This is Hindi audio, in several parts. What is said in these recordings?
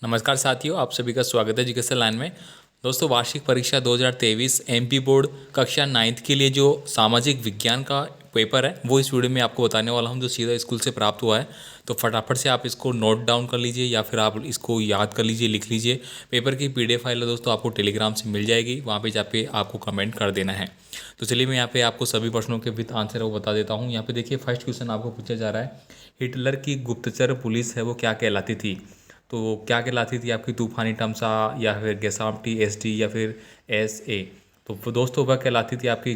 नमस्कार साथियों, आप सभी का स्वागत है जिज्ञासा लाइन में। दोस्तों, वार्षिक परीक्षा 2023 एमपी बोर्ड कक्षा 9th के लिए जो सामाजिक विज्ञान का पेपर है वो इस वीडियो में आपको बताने वाला हूं, जो सीधा स्कूल से प्राप्त हुआ है। तो फटाफट से आप इसको नोट डाउन कर लीजिए या फिर आप इसको याद कर लीजिए, लिख लीजिए। पेपर की पीडीएफ फाइल है दोस्तों, आपको टेलीग्राम से मिल जाएगी, वहाँ पे जाके आपको कमेंट कर देना है। तो चलिए मैं यहाँ पे आपको सभी प्रश्नों के विद आंसर वो बता देता हूँ। यहाँ पे देखिए, फर्स्ट क्वेश्चन आपको पूछा जा रहा है, हिटलर की गुप्तचर पुलिस है वो क्या कहलाती थी। तो क्या कहलाती थी आपकी, तूफानी तमसा या फिर गेसामटी एसडी या फिर एसए। तो दोस्तों वह कहलाती थी आपकी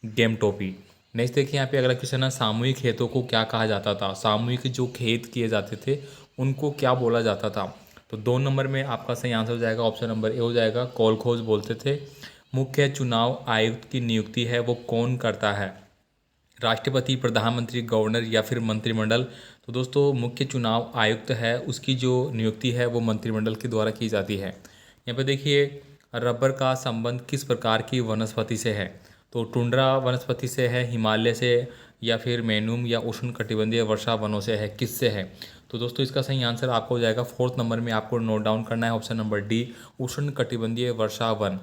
गेम टोपी। नेक्स्ट देखिए, यहाँ पे अगला क्वेश्चन है, सामूहिक खेतों को क्या कहा जाता था। सामूहिक जो खेत किए जाते थे उनको क्या बोला जाता था। तो 2 नंबर में आपका सही आंसर हो जाएगा, ऑप्शन नंबर ए हो जाएगा, कॉलखोज बोलते थे। मुख्य चुनाव आयुक्त की नियुक्ति है वो कौन करता है। राष्ट्रपति, प्रधानमंत्री, गवर्नर या फिर मंत्रिमंडल। तो दोस्तों मुख्य चुनाव आयुक्त है, उसकी जो नियुक्ति है वो मंत्रिमंडल के द्वारा की जाती है। यहाँ पे देखिए, रबर का संबंध किस प्रकार की वनस्पति से है। तो टुंड्रा वनस्पति से है, हिमालय से, या फिर मैनूम या उष्णकटिबंधीय वर्षा वनों से है, किससे है। तो दोस्तों इसका सही आंसर आपको हो जाएगा, 4th नंबर में आपको नोट डाउन करना है, ऑप्शन नंबर डी, उष्णकटिबंधीय वर्षा वन।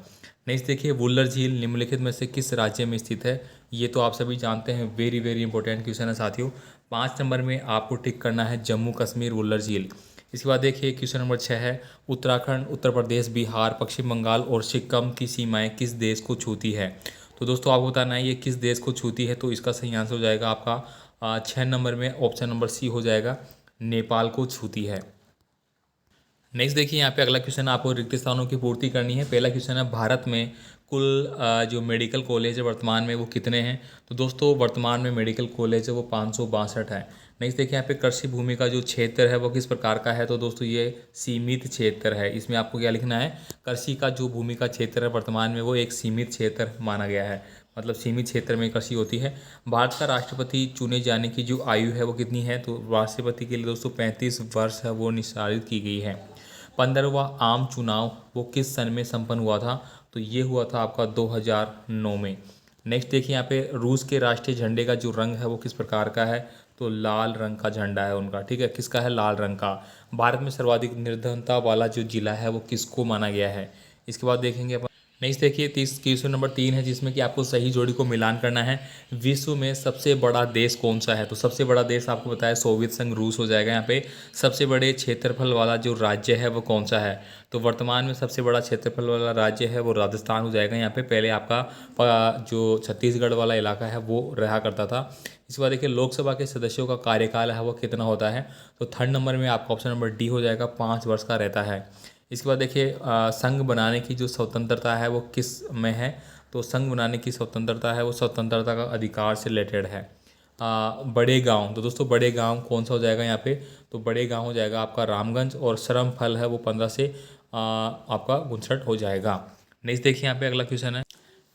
नेक्स्ट देखिए, वुल्लर झील निम्नलिखित में से किस राज्य में स्थित है। ये तो आप सभी जानते हैं, वेरी वेरी इंपॉर्टेंट क्वेश्चन है साथियों। 5 नंबर में आपको टिक करना है जम्मू कश्मीर वुल्लर झील। इसके बाद देखिए, क्वेश्चन नंबर 6 है, उत्तराखंड, उत्तर प्रदेश, बिहार, पश्चिम बंगाल और सिक्किम की सीमाएं किस देश को छूती है। तो दोस्तों आपको बताना है ये किस देश को छूती है। तो इसका सही आंसर हो जाएगा आपका 6 नंबर में ऑप्शन नंबर सी हो जाएगा, नेपाल को छूती है। नेक्स्ट देखिए, यहाँ पे अगला क्वेश्चन, आपको रिक्त स्थानों की पूर्ति करनी है। पहला क्वेश्चन है, भारत में कुल जो मेडिकल कॉलेज है वर्तमान में वो कितने हैं। तो दोस्तों वर्तमान में मेडिकल कॉलेज है वो 562 है। नेक्स्ट देखिए, यहाँ पे कृषि भूमि का जो क्षेत्र है वो किस प्रकार का है। तो दोस्तों ये सीमित क्षेत्र है। इसमें आपको क्या लिखना है, कृषि का जो भूमि का क्षेत्र है वर्तमान में वो एक सीमित क्षेत्र माना गया है, मतलब सीमित क्षेत्र में कृषि होती है। भारत का राष्ट्रपति चुने जाने की जो आयु है वो कितनी है। तो राष्ट्रपति के लिए दोस्तों 35 वर्ष है वो निर्धारित की गई है। 15वां आम चुनाव वो किस सन में संपन्न हुआ था। तो ये हुआ था आपका 2009 में। नेक्स्ट देखिए, यहाँ पे रूस के राष्ट्रीय झंडे का जो रंग है वो किस प्रकार का है। तो लाल रंग का झंडा है उनका, ठीक है, किसका है, लाल रंग का। भारत में सर्वाधिक निर्धनता वाला जो जिला है वो किसको माना गया है। इसके बाद देखेंगे अपन। नेक्स्ट देखिए, क्वेश्चन नंबर 3 है जिसमें कि आपको सही जोड़ी को मिलान करना है। विश्व में सबसे बड़ा देश कौन सा है। तो सबसे बड़ा देश आपको बताया सोवियत संघ रूस हो जाएगा। यहाँ पे सबसे बड़े क्षेत्रफल वाला जो राज्य है वो कौन सा है। तो वर्तमान में सबसे बड़ा क्षेत्रफल वाला राज्य है वो राजस्थान हो जाएगा। यहाँ पे पहले आपका जो छत्तीसगढ़ वाला इलाका है वो रहा करता था। इसके बाद देखिए, लोकसभा के सदस्यों का कार्यकाल है वो कितना होता है। तो 3rd नंबर में आपका ऑप्शन नंबर डी हो जाएगा, 5 वर्ष का रहता है। इसके बाद देखिए, संघ बनाने की जो स्वतंत्रता है वो किस में है। तो संघ बनाने की स्वतंत्रता है वो स्वतंत्रता का अधिकार से रिलेटेड है। बड़े गांव, तो दोस्तों बड़े गांव कौन सा हो जाएगा यहाँ पे। तो बड़े गांव हो जाएगा आपका रामगंज, और श्रम फल है वो 15 से आपका 59 हो जाएगा। नेक्स्ट देखिए, यहाँ पे अगला क्वेश्चन है।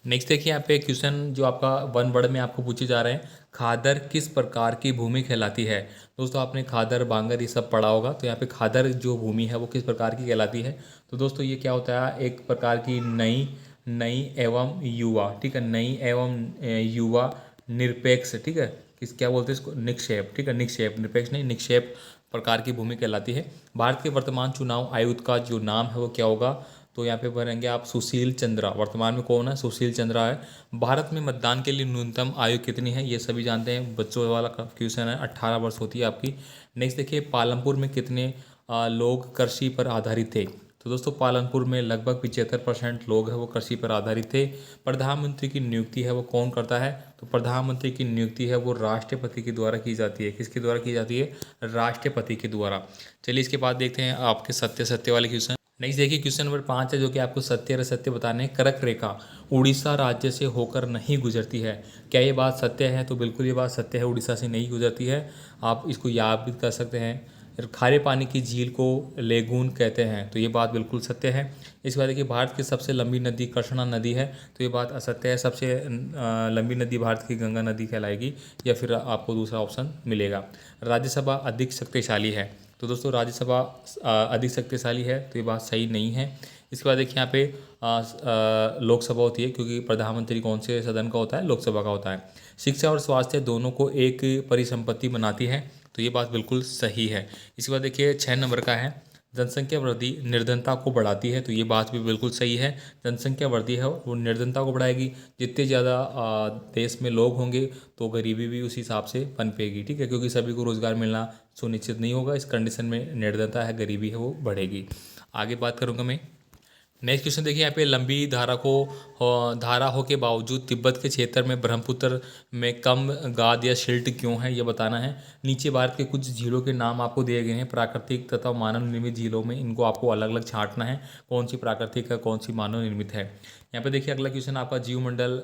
नेक्स्ट देखिए, यहाँ पे क्वेश्चन जो आपका 1 वर्ड में आपको पूछे जा रहे हैं, खादर किस प्रकार की भूमि कहलाती है। दोस्तों आपने खादर बांगर ये सब पढ़ा होगा। तो यहाँ पे खादर जो भूमि है वो किस प्रकार की कहलाती है। तो दोस्तों ये क्या होता है, एक प्रकार की नई नई एवं युवा, ठीक है, नई एवं युवा निरपेक्ष, ठीक है, किस क्या बोलते हैं इसको, निक्षेप, ठीक है, निक्षेप, निरपेक्ष नहीं, निक्षेप प्रकार की भूमि कहलाती है। भारत के वर्तमान चुनाव आयुक्त का जो नाम है वो क्या होगा। तो यहाँ पे भरेंगे आप सुशील चंद्रा। वर्तमान में कौन है, सुशील चंद्रा है। भारत में मतदान के लिए न्यूनतम आयु कितनी है, ये सभी जानते हैं, बच्चों वाला क्वेश्चन है, 18 वर्ष होती है आपकी। नेक्स्ट देखिए, पालमपुर में कितने लोग कृषि पर आधारित थे। तो दोस्तों पालनपुर में लगभग 75% लोग हैं वो कृषि पर आधारित थे। प्रधानमंत्री की नियुक्ति है वो कौन करता है। तो प्रधानमंत्री की नियुक्ति है वो राष्ट्रपति के द्वारा की जाती है। किसके द्वारा की जाती है, राष्ट्रपति के द्वारा। चलिए इसके बाद देखते हैं आपके सत्य सत्य वाले क्वेश्चन। नेक्स्ट देखिए, क्वेश्चन नंबर 5 है जो कि आपको सत्य और असत्य बताने हैं। कर्क रेखा उड़ीसा राज्य से होकर नहीं गुजरती है, क्या ये बात सत्य है। तो बिल्कुल ये बात सत्य है, उड़ीसा से नहीं गुजरती है। आप इसको याद भी कर सकते हैं। खारे पानी की झील को लेगून कहते हैं, तो ये बात बिल्कुल सत्य है। इसके बाद देखिए, भारत की सबसे लंबी नदी कृष्णा नदी है, तो ये बात असत्य है। सबसे लंबी नदी भारत की गंगा नदी कहलाएगी, या फिर आपको दूसरा ऑप्शन मिलेगा। राज्यसभा अधिक शक्तिशाली है, तो दोस्तों राज्यसभा अधिक शक्तिशाली है, तो ये बात सही नहीं है। इसके बाद देखिए, यहाँ पे लोकसभा होती है, क्योंकि प्रधानमंत्री कौन से सदन का होता है, लोकसभा का होता है। शिक्षा और स्वास्थ्य दोनों को एक परिसंपत्ति बनाती है, तो ये बात बिल्कुल सही है। इसके बाद देखिए 6 नंबर का है, जनसंख्या वृद्धि निर्धनता को बढ़ाती है, तो ये बात भी बिल्कुल सही है। जनसंख्या वृद्धि है वो निर्धनता को बढ़ाएगी। जितने ज़्यादा देश में लोग होंगे तो गरीबी भी उस हिसाब से पनपेगी, ठीक है, क्योंकि सभी को रोज़गार मिलना सुनिश्चित नहीं होगा। इस कंडीशन में निर्धनता है, गरीबी है, वो बढ़ेगी। आगे बात करूँगा मैं। नेक्स्ट क्वेश्चन देखिए यहाँ पे, लंबी धारा हो के बावजूद तिब्बत के क्षेत्र में ब्रह्मपुत्र में कम गाद या शिल्ट क्यों है, ये बताना है। नीचे भारत के कुछ झीलों के नाम आपको दिए गए हैं, प्राकृतिक तथा मानव निर्मित झीलों में। इनको आपको अलग अलग छांटना है, कौन सी प्राकृतिक है, कौन सी मानव निर्मित है। यहाँ पे देखिए अगला क्वेश्चन आपका, जीवमंडल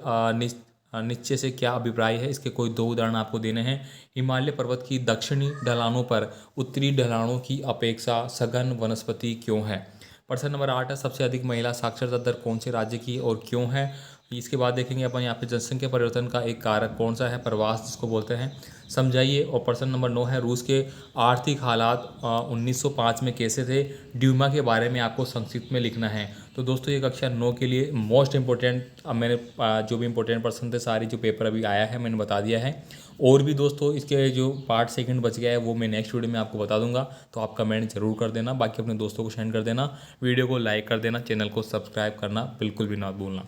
निश्चय से क्या अभिप्राय है। इसके कोई 2 उदाहरण आपको देने हैं। हिमालय पर्वत की दक्षिणी ढलानों पर उत्तरी ढलानों की अपेक्षा सघन वनस्पति क्यों है। प्रश्न नंबर 8 है, सबसे अधिक महिला साक्षरता दर कौन से राज्य की और क्यों है। इसके बाद देखेंगे अपन यहाँ पे, जनसंख्या परिवर्तन का एक कारक कौन सा है, प्रवास जिसको बोलते हैं, समझाइए। और प्रश्न नंबर 9 है, रूस के आर्थिक हालात 1905 में कैसे थे। ड्यूमा के बारे में आपको संक्षिप्त में लिखना है। तो दोस्तों ये कक्षा 9 के लिए मोस्ट इंपॉर्टेंट, मैंने जो भी इंपॉर्टेंट प्रश्न थे सारी, जो पेपर अभी आया है मैंने बता दिया है। और भी दोस्तों इसके जो पार्ट सेकंड बच गया है वो मैं नेक्स्ट वीडियो में आपको बता दूंगा, तो आप कमेंट जरूर कर देना। बाकी अपने दोस्तों को सेंड कर देना, वीडियो को लाइक कर देना, चैनल को सब्सक्राइब करना बिल्कुल भी ना भूलना।